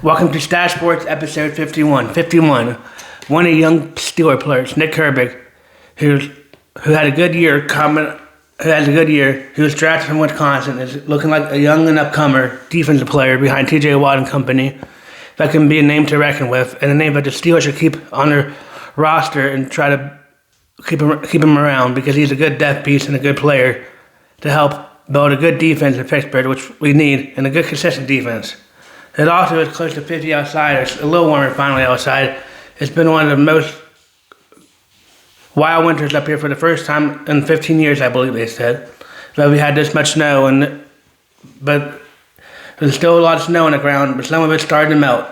Welcome to Stache Sports episode 51. 51. One of the young Steeler players, Nick Herbig, who had a good year. He was drafted from Wisconsin. Is looking like a young and upcomer defensive player behind T.J. Watt and company that can be a name to reckon with, and a name that the Steelers should keep on their roster and try to keep him around because he's a good depth piece and a good player to help build a good defense in Pittsburgh, which we need, and a good consistent defense. It also is close to 50 outside. It's a little warmer finally outside. It's been one of the most wild winters up here for the first time in 15 years, I believe they said. That we had this much snow, but there's still a lot of snow on the ground, but some of it's starting to melt.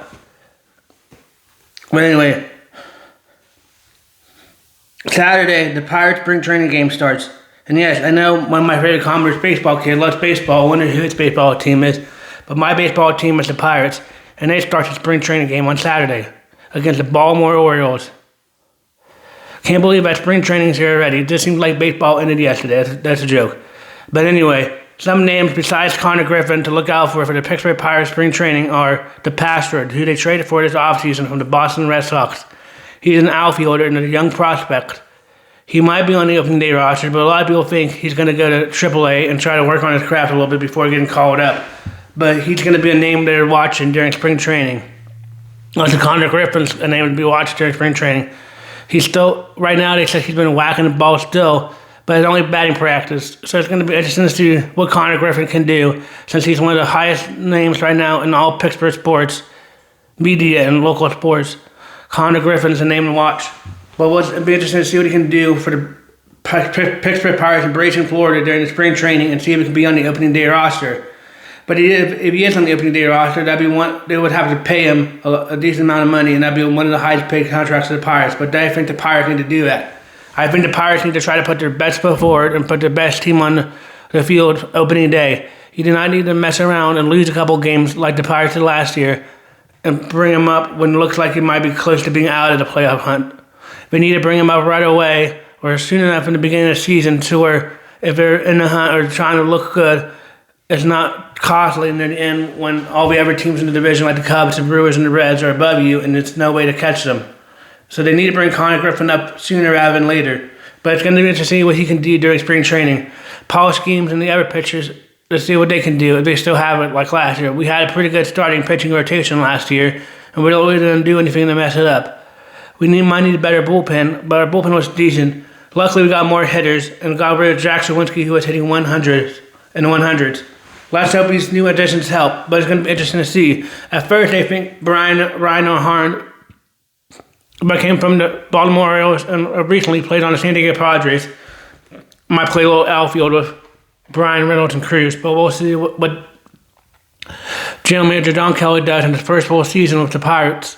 But anyway, Saturday, the Pirates spring training game starts. And yes, I know one of my favorite Commerce baseball kids loves baseball. I wonder who his baseball team is. But my baseball team is the Pirates, and they start the spring training game on Saturday against the Baltimore Orioles. Can't believe that spring training's here already. It just seems like baseball ended yesterday. That's a joke. But anyway, some names besides Connor Griffin to look out for the Pittsburgh Pirates spring training are the Password, who they traded for this offseason from the Boston Red Sox. He's an outfielder and a young prospect. He might be on the opening day roster, but a lot of people think he's going to go to AAA and try to work on his craft a little bit before getting called up. But he's going to be a name they're watching during spring training. Also, Connor Griffin's a name to be watched during spring training. He's still, right now, they said he's been whacking the ball still, but it's only batting practice. So it's going to be interesting to see what Connor Griffin can do, since he's one of the highest names right now in all Pittsburgh sports, media, and local sports. Connor Griffin's a name to watch. But it'll be interesting to see what he can do for the Pittsburgh Pirates embracing Florida during the spring training and see if he can be on the opening day roster. But if he is on the opening day roster, they would have to pay him a decent amount of money, and that'd be one of the highest paid contracts of the Pirates. But I think the Pirates need to do that. I think the Pirates need to try to put their best foot forward and put their best team on the field opening day. You do not need to mess around and lose a couple games like the Pirates did last year and bring him up when it looks like he might be close to being out of the playoff hunt. We need to bring him up right away or soon enough in the beginning of the season to where if they're in the hunt or trying to look good, it's not costly in the end when all the other teams in the division, like the Cubs, the Brewers, and the Reds, are above you, and it's no way to catch them. So they need to bring Connor Griffin up sooner rather than later. But it's going to be interesting to see what he can do during spring training. Paul Schemes and the other pitchers, let's see what they can do if they still have it like last year. We had a pretty good starting pitching rotation last year, and we don't really do anything to mess it up. Might need a better bullpen, but our bullpen was decent. Luckily, we got more hitters and got rid of Jack Sawinski, who was hitting 100s and 100s. Let's hope these new additions help, but it's going to be interesting to see. At first, I think Ryan O'Harn, but came from the Baltimore Orioles and recently played on the San Diego Padres. Might play a little outfield with Brian Reynolds and Cruz, but we'll see what General Manager Don Kelly does in his first full season with the Pirates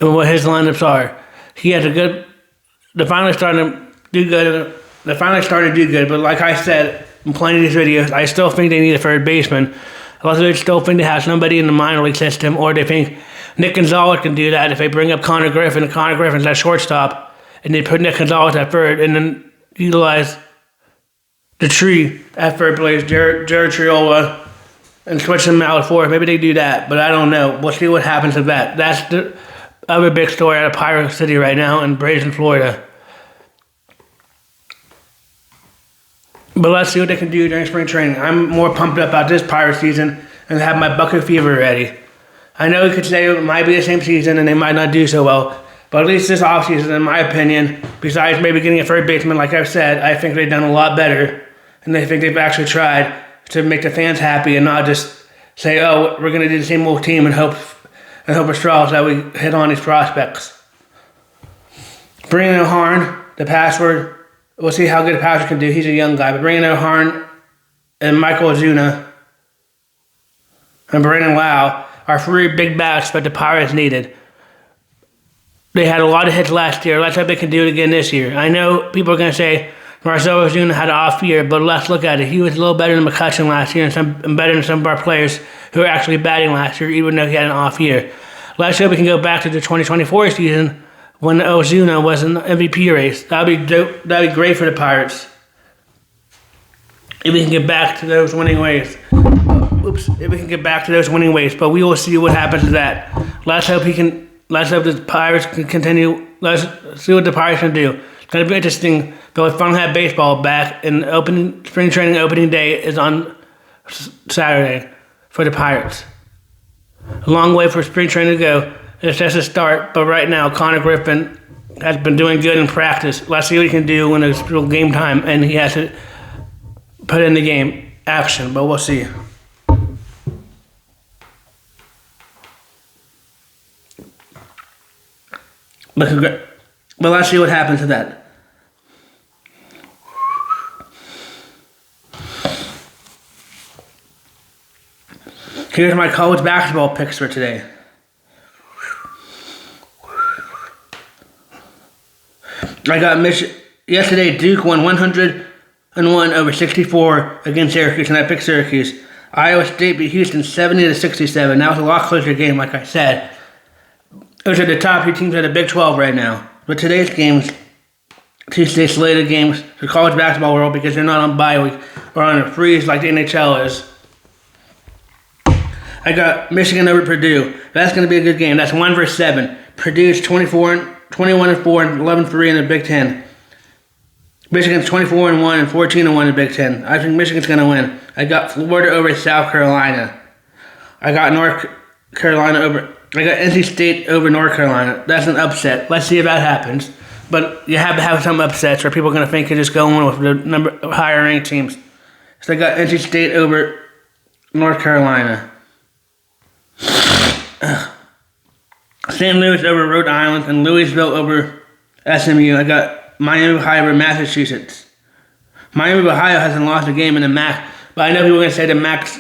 and what his lineups are. He has they're finally starting to do good, but like I said in plenty of these videos, I still think they need a third baseman. Also, they still think they have somebody in the minor league system, or they think Nick Gonzalez can do that if they bring up Connor Griffin, and Connor Griffin's at shortstop, and they put Nick Gonzalez at third, and then utilize the tree at third place, Jared Triola, and switch them out at fourth. Maybe they do that, but I don't know. We'll see what happens with that. That's the other big story out of Pirate City right now in Brazen, Florida. But let's see what they can do during spring training. I'm more pumped up about this Pirate season and have my bucket fever ready. I know you could say it might be the same season and they might not do so well, but at least this offseason, in my opinion, besides maybe getting a third baseman, like I've said, I think they've done a lot better, and they think they've actually tried to make the fans happy and not just say, oh, we're going to do the same old team and hope for straws that we hit on these prospects. Bringing in O'Harn, the Password. We'll see how good a Password can do. He's a young guy. But bringing in O'Harn and Michael Ozuna and Brandon Lau are three big bats that the Pirates needed. They had a lot of hits last year. Let's hope they can do it again this year. I know people are going to say Marcell Ozuna had an off year, but let's look at it. He was a little better than McCutchen last year and better than some of our players who were actually batting last year, even though he had an off year. Let's hope we can go back to the 2024 season when Ozuna was in the MVP race. That'd be dope. That'd be great for the Pirates if we can get back to those winning ways. if we can get back to those winning ways. But we will see what happens to that. Let's hope the Pirates can continue. Let's see what the Pirates can do. It's going to be interesting. Though it's fun to have baseball back, and spring training opening day is on Saturday for the Pirates. A long way for spring training to go. It's just a start, but right now Connor Griffin has been doing good in practice. Let's see what he can do when it's real game time, and he has to put in the game action. But we'll see. But let's see what happens to that. Here's my college basketball picks for today. I got yesterday. Duke won 101 over 64 against Syracuse, and I picked Syracuse. Iowa State beat Houston 70-67. That was a lot closer game, like I said. Those are the top 2 teams of the Big 12 right now. But today's games, Tuesday slated games for college basketball world, because they're not on bye week or on a freeze like the NHL is. I got Michigan over Purdue. That's going to be a good game. That's 1 versus 7. Purdue's 21-4 and 11-3 in the Big Ten. Michigan's 24-1 and 14-1 in the Big Ten. I think Michigan's going to win. I got Florida over South Carolina. I got I got NC State over North Carolina. That's an upset. Let's see if that happens. But you have to have some upsets, or people are going to think you're just going with the number of higher ranked teams. So I got NC State over North Carolina. St. Louis over Rhode Island, and Louisville over SMU. I got Miami, Ohio over Massachusetts. Miami, Ohio hasn't lost a game in the MAC, but I know people are going to say the MAC's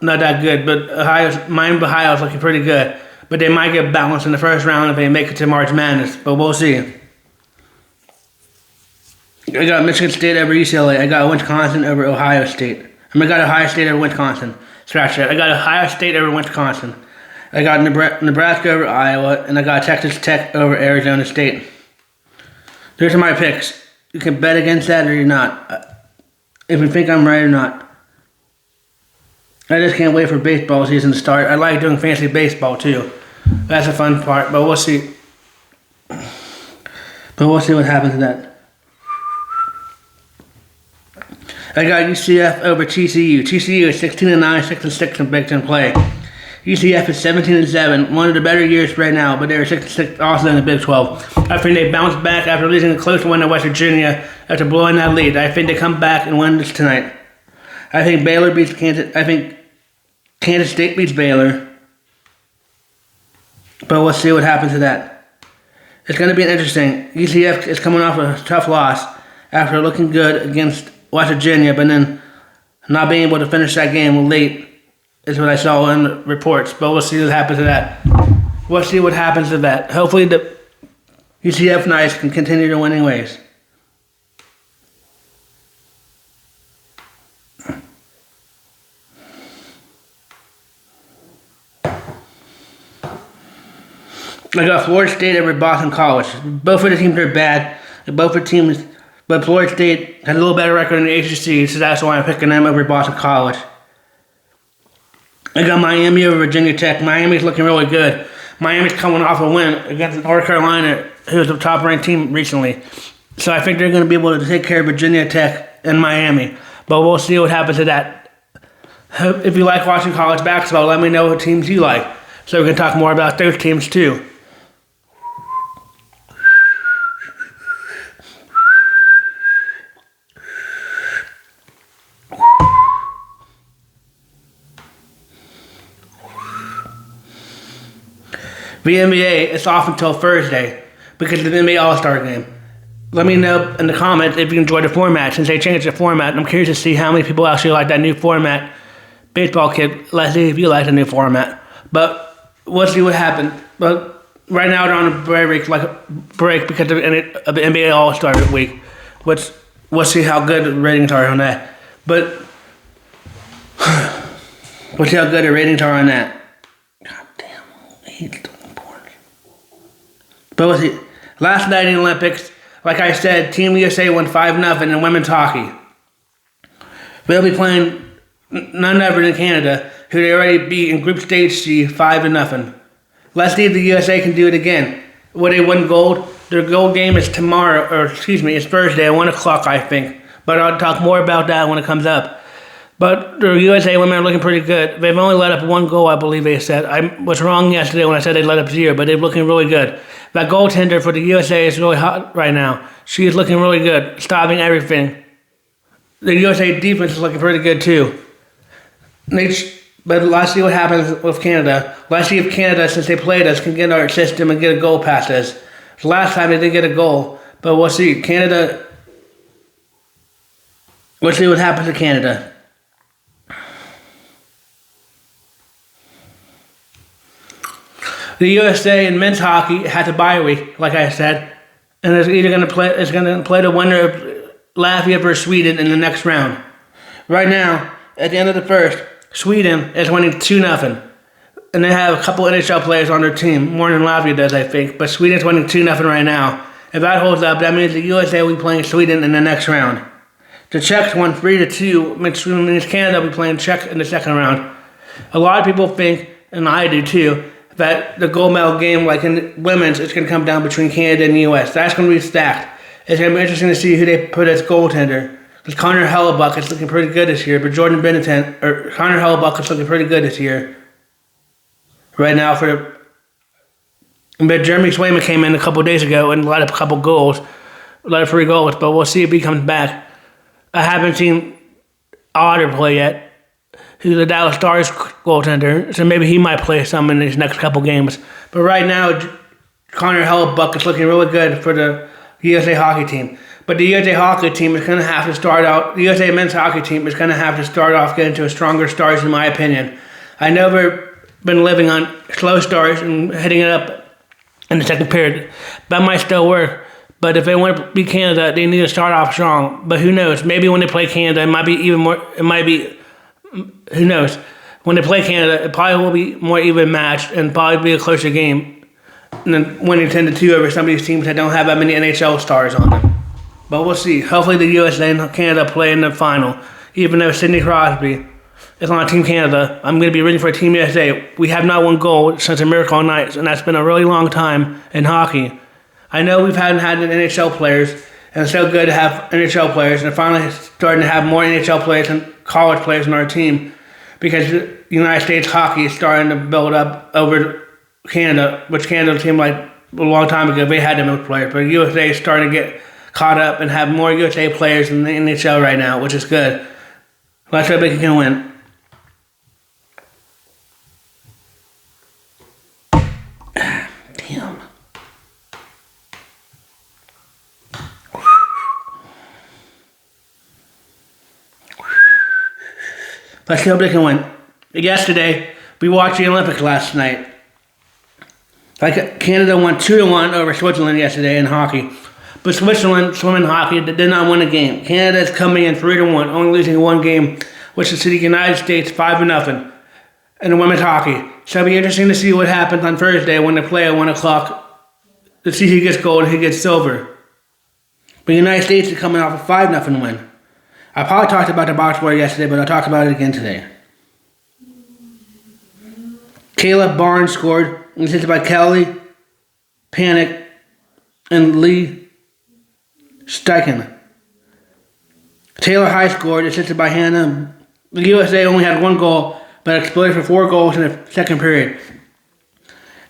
not that good, but Miami, Ohio is looking pretty good. But they might get bounced in the first round if they make it to March Madness, but we'll see. I got Michigan State over UCLA. I got Wisconsin over Ohio State. I got Ohio State over Wisconsin. Scratch that. I got Ohio State over Wisconsin. I got Nebraska over Iowa, and I got Texas Tech over Arizona State. Those are my picks. You can bet against that or you're not. If you think I'm right or not. I just can't wait for baseball season to start. I like doing fantasy baseball too. That's a fun part, but we'll see. What happens to that. I got UCF over TCU. TCU is 16-9, 6-6 in Big Ten play. UCF is 17-7, one of the better years right now, but they're 6-6 also in the Big 12. I think they bounced back after losing a close one to West Virginia after blowing that lead. I think they come back and win this tonight. I think Baylor beats Kansas. I think Kansas State beats Baylor. But we'll see what happens to that. It's going to be interesting. UCF is coming off a tough loss after looking good against West Virginia, but then not being able to finish that game late is what I saw in the reports. But we'll see what happens to that. We'll see what happens to that. Hopefully the UCF Knights can continue their winning ways. I got Florida State over Boston College. Both of the teams are bad. But Florida State has a little better record in the ACC, so that's why I'm picking them over Boston College. I got Miami over Virginia Tech. Miami's looking really good. Miami's coming off a win against North Carolina, who was the top-ranked team recently. So I think they're going to be able to take care of Virginia Tech and Miami. But we'll see what happens to that. If you like watching college basketball, let me know what teams you like, so we can talk more about those teams too. The NBA is off until Thursday because of the NBA All-Star Game. Let me know in the comments if you enjoyed the format, since they changed the format. I'm curious to see how many people actually like that new format. Baseball kid, let's see if you like the new format. But we'll see what happens. But right now they're on a break because of the NBA All-Star week. We'll see how good the ratings are on that. But we'll see how good the ratings are on that. God damn, I hate the porn. But we'll see. Last night in the Olympics, like I said, Team USA won 5-0 in women's hockey. They'll be playing none other than Canada. who they already beat in Group Stage C 5-0. Let's see if the USA can do it again. Will they win gold? Their gold game is it's Thursday at 1 o'clock, I think. But I'll talk more about that when it comes up. But the USA women are looking pretty good. They've only let up 1 goal, I believe they said. I was wrong yesterday when I said they let up 0, but they're looking really good. That goaltender for the USA is really hot right now. She is looking really good, stopping everything. The USA defense is looking pretty good too. But let's see what happens with Canada. Let's see if Canada, since they played us, can get our system and get a goal past us. Last time they did get a goal, but we'll see. Let's see what happens to Canada. The USA in men's hockey has a bye week, like I said, and it's going to play the winner of Latvia versus Sweden in the next round. Right now, at the end of the first, Sweden is winning 2-0. And they have a couple NHL players on their team, more than Latvia does, I think. But Sweden's winning 2-0 right now. If that holds up, that means the USA will be playing Sweden in the next round. The Czechs won 3-2, which means Canada will be playing Czech in the second round. A lot of people think, and I do too, that the gold medal game, like in women's, is going to come down between Canada and the US. That's going to be stacked. It's going to be interesting to see who they put as goaltender. Because Connor Hellebuck is looking pretty good this year, but Connor Hellebuck is looking pretty good this year. Right now, but Jeremy Swayman came in a couple days ago and let up a couple goals, let up 3 goals, but we'll see if he comes back. I haven't seen Otter play yet, who's the Dallas Stars goaltender, so maybe he might play some in these next couple games. But right now, Connor Hellebuck is looking really good for the USA hockey team. But the USA hockey team is going to have to start out, the USA men's hockey team is going to have to start off getting to a stronger start, in my opinion. I know they've been living on slow starts and hitting it up in the second period. That might still work. But if they want to beat Canada, they need to start off strong. But who knows? Maybe when they play Canada, it might be even more, who knows? When they play Canada, it probably will be more even matched and probably be a closer game than winning 10-2 over some of these teams that don't have that many NHL stars on them. But we'll see. Hopefully the USA and Canada play in the final. Even though Sidney Crosby is on Team Canada, I'm going to be rooting for Team USA. We have not won gold since the Miracle on Ice, and that's been a really long time in hockey. I know we've hadn't had NHL players, and it's so good to have NHL players, and they're finally starting to have more NHL players and college players on our team, because the United States hockey is starting to build up over Canada, which Canada seemed like a long time ago they had the most players, but USA is starting to get caught up and have more USA players in the NHL right now, which is good. Let's hope they can win. Damn. Let's hope they can win. Yesterday, we watched the Olympics last night. Canada won 2-1 over Switzerland yesterday in hockey. But Switzerland, women hockey, did not win a game. Canada is coming in 3-1, only losing 1 game, which is to the United States 5-0 in the women's hockey. So it'll be interesting to see what happens on Thursday when they play at 1 o'clock to see who gets gold and who gets silver. But the United States is coming off a 5-0 win. I probably talked about the box score yesterday, but I'll talk about it again today. Caleb Barnes scored, assisted by Kelly, Panic, and Lee Steichen. Taylor High scored, assisted by Hannah. The USA only had 1 goal, but exploded for 4 goals in the second period.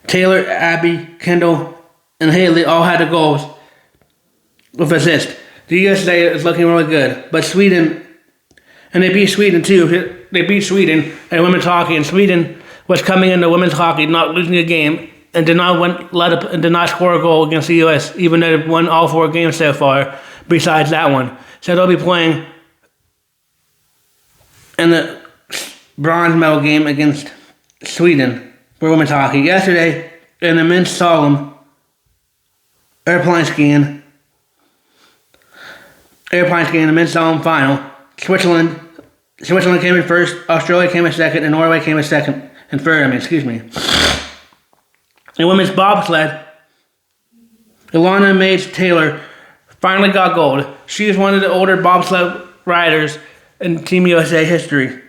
Taylor, Abby, Kendall, and Haley all had the goals with assists. The USA is looking really good, but Sweden, and they beat Sweden too. They beat Sweden in women's hockey, and Sweden was coming into women's hockey, not losing a game, and did not score a goal against the U.S., even though they've won all 4 games so far, besides that one. So they'll be playing in the bronze medal game against Sweden for women's hockey. Yesterday, in the men's slalom, airplane skiing, the men's slalom final, Switzerland came in first, Australia came in second, and Norway came in third. In women's bobsled, Ilana Mays Taylor finally got gold. She is one of the older bobsled riders in Team USA history.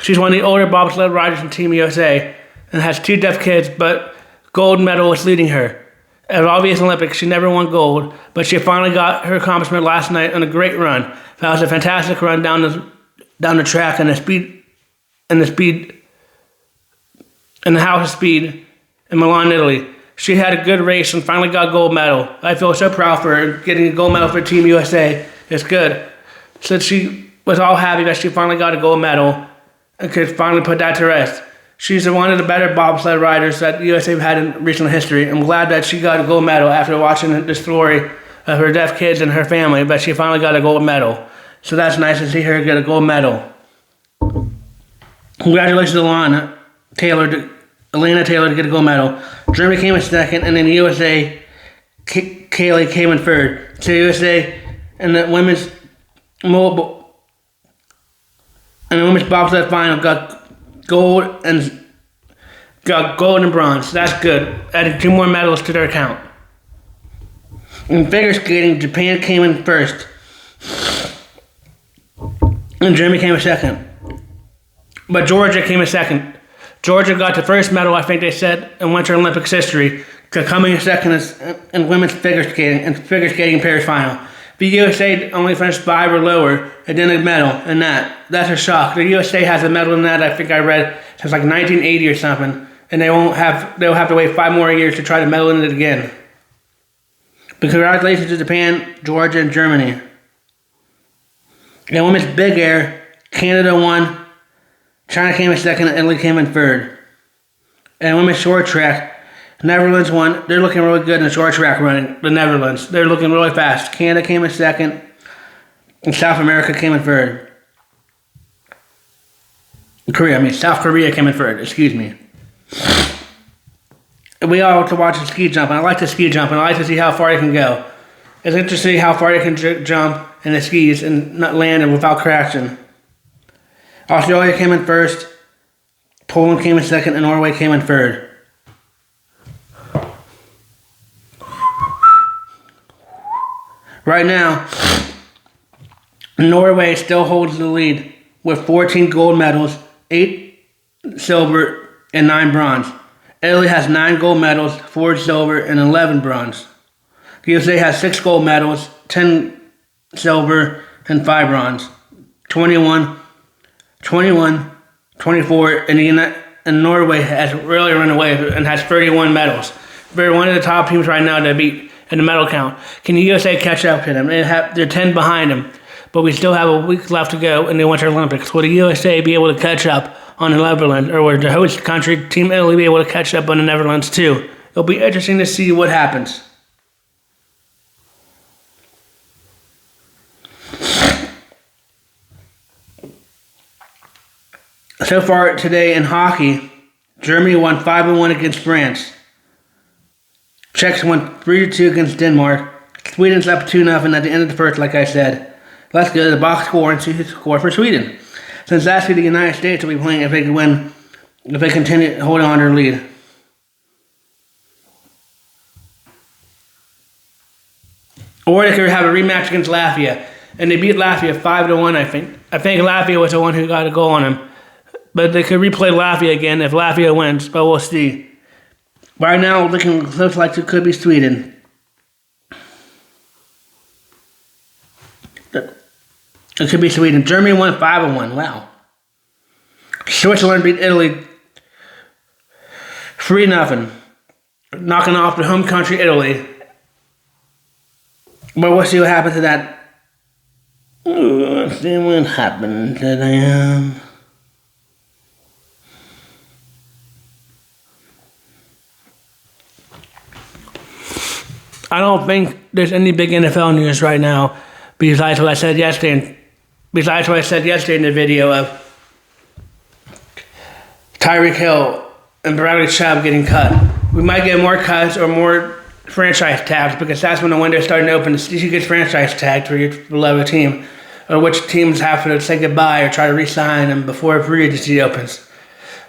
She's one of the older bobsled riders in Team USA and has 2 deaf kids, but gold medal is leading her. At obvious Olympics, she never won gold, but she finally got her accomplishment last night on a great run. That was a fantastic run down the track and the house of speed in Milan, Italy. She had a good race and finally got a gold medal. I feel so proud for her. Getting a gold medal for Team USA is good. So she was all happy that she finally got a gold medal and could finally put that to rest. She's one of the better bobsled riders that USA have had in recent history. I'm glad that she got a gold medal after watching the story of her deaf kids and her family, but she finally got a gold medal. So that's nice to see her get a gold medal. Congratulations to Elena Taylor to get a gold medal. Germany came in second, and then the USA, Kaylee came in third. So USA and the women's bobsled final got gold and bronze. That's good. Added 2 more medals to their account. In figure skating, Japan came in first, and Germany came in second. But Georgia came in second. Georgia got the first medal, I think they said, in Winter Olympics history, coming in second in women's figure skating pairs final. The USA only finished 5 or lower and didn't a medal in that. That's a shock. The USA has a medal in that, I think I read, since like 1980 or something, and they'll have to wait 5 more years to try to medal in it again. But congratulations to Japan, Georgia, and Germany. In women's big air, Canada won. China came in second, and Italy came in third. And women's short track, Netherlands won. They're looking really good in the short track running. The Netherlands, they're looking really fast. Canada came in second, and South America came in third. South Korea came in third. Excuse me. We all to watch the ski jump, and I like the ski jump, and I like to see how far they can go. It's interesting to see how far they can jump in the skis and not land without crashing. Australia came in first, Poland came in second, and Norway came in third. Right now, Norway still holds the lead with 14 gold medals, 8 silver, and 9 bronze. Italy has 9 gold medals, 4 silver, and 11 bronze. The USA has 6 gold medals, 10 silver, and 5 bronze. 21, 24, and Norway has really run away and has 31 medals. They're one of the top teams right now to beat in the medal count. Can the USA catch up to them? They're 10 behind them, but we still have a week left to go in the Winter Olympics. Will the USA be able to catch up on the Netherlands, or will the host country, Team Italy, be able to catch up on the Netherlands too? It'll be interesting to see what happens. So far today in hockey, Germany won 5-1 against France. Czechs won 3-2 against Denmark. Sweden's up 2-0 at the end of the first, like I said. Let's go to the box score and see who scored for Sweden. Since last week, the United States will be playing if they can win, if they continue holding on their lead. Or they could have a rematch against Latvia. And they beat Latvia 5-1, I think. I think Latvia was the one who got a goal on them. But they could replay Latvia again if Latvia wins, but we'll see. Right now, looking looks like it could be Sweden. It could be Sweden. Germany won 5-1. Wow. Switzerland beat Italy 3-0, knocking off the home country Italy. But we'll see what happens to that. Let's see what happened to them. I don't think there's any big NFL news right now besides what I said yesterday. Besides what I said yesterday in the video of Tyreek Hill and Bradley Chubb getting cut. We might get more cuts or more franchise tags because that's when the window's starting to open. You get franchise tagged for your beloved team, or which teams have to say goodbye or try to re-sign them before free agency opens.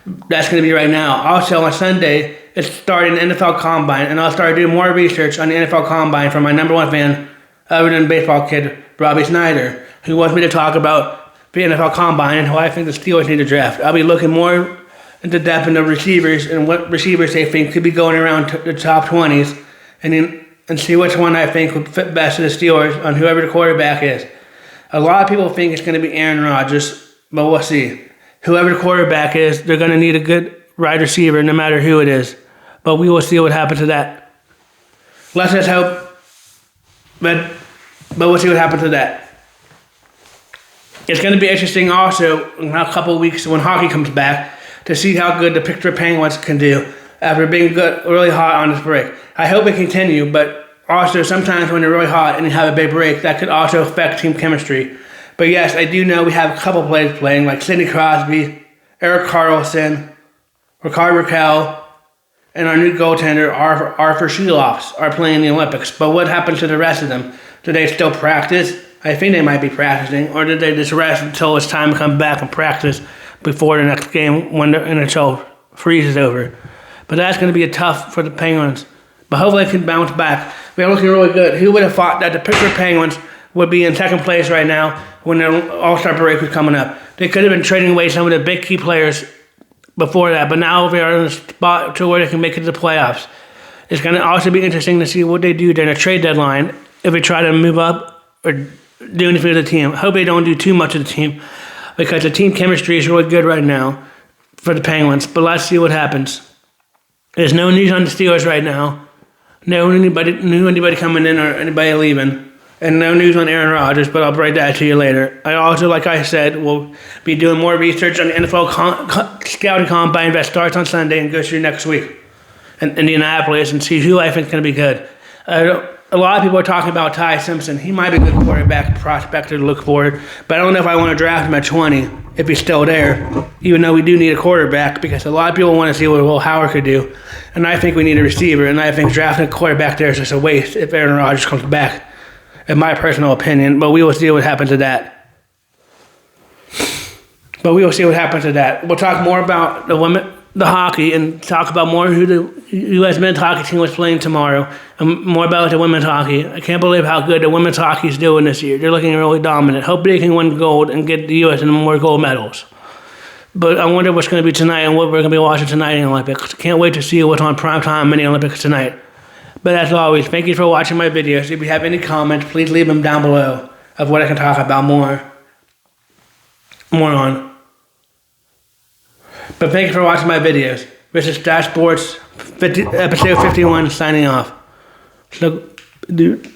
That's going to be right now. Also on Sunday, it's starting the NFL Combine, and I'll start doing more research on the NFL Combine from my number one fan, other than baseball kid, Robbie Snyder, who wants me to talk about for the NFL Combine and who I think the Steelers need to draft. I'll be looking more into depth in the receivers and what receivers they think could be going around the top 20s, and see which one I think would fit best to the Steelers on whoever the quarterback is. A lot of people think it's going to be Aaron Rodgers, but we'll see. Whoever the quarterback is, they're going to need a good wide receiver no matter who it is. But we will see what happens to that. Let's just hope, but we'll see what happens to that. It's going to be interesting also in a couple of weeks when hockey comes back to see how good the Pittsburgh Penguins can do after being good, really hot on this break. I hope it continue, but also sometimes when they're really hot and you have a big break, that could also affect team chemistry. But yes, I do know we have a couple players playing, like Sidney Crosby, Erik Karlsson, Rickard Rakell, and our new goaltender, Arthur Sheilofs, are playing in the Olympics. But what happens to the rest of them? Do they still practice? I think they might be practicing. Or did they just rest until it's time to come back and practice before the next game when the NHL freezes over? But that's going to be tough for the Penguins. But hopefully they can bounce back. They're looking really good. Who would have thought that the Pittsburgh Penguins would be in second place right now when the All-Star break was coming up? They could have been trading away some of the big key players before that, but now they are in a spot to where they can make it to the playoffs. It's going to also be interesting to see what they do during the trade deadline, if they try to move up or do anything to the team. I hope they don't do too much of the team because the team chemistry is really good right now for the Penguins, but let's see what happens. There's no news on the Steelers right now. No anybody coming in or anybody leaving. And no news on Aaron Rodgers, but I'll break that to you later. I also, like I said, will be doing more research on the NFL scouting combine that starts on Sunday and goes through next week in Indianapolis and see who I think is going to be good. A lot of people are talking about Ty Simpson. He might be a good quarterback prospect to look for, but I don't know if I want to draft him at 20 if he's still there, even though we do need a quarterback because a lot of people want to see what Will Howard could do. And I think we need a receiver, and I think drafting a quarterback there is just a waste if Aaron Rodgers comes back. In my personal opinion, but we will see what happens to that. We'll talk more about the hockey, and talk about more who the U.S. men's hockey team was playing tomorrow, and more about the women's hockey. I can't believe how good the women's hockey is doing this year. They're looking really dominant. Hope they can win gold and get the U.S. in more gold medals. But I wonder what's going to be tonight and what we're going to be watching tonight in the Olympics. Can't wait to see what's on primetime in the Olympics tonight. But as always, thank you for watching my videos. If you have any comments, please leave them down below of what I can talk about more on. But thank you for watching my videos. This is Stache Sports, episode 51, signing off. So, dude.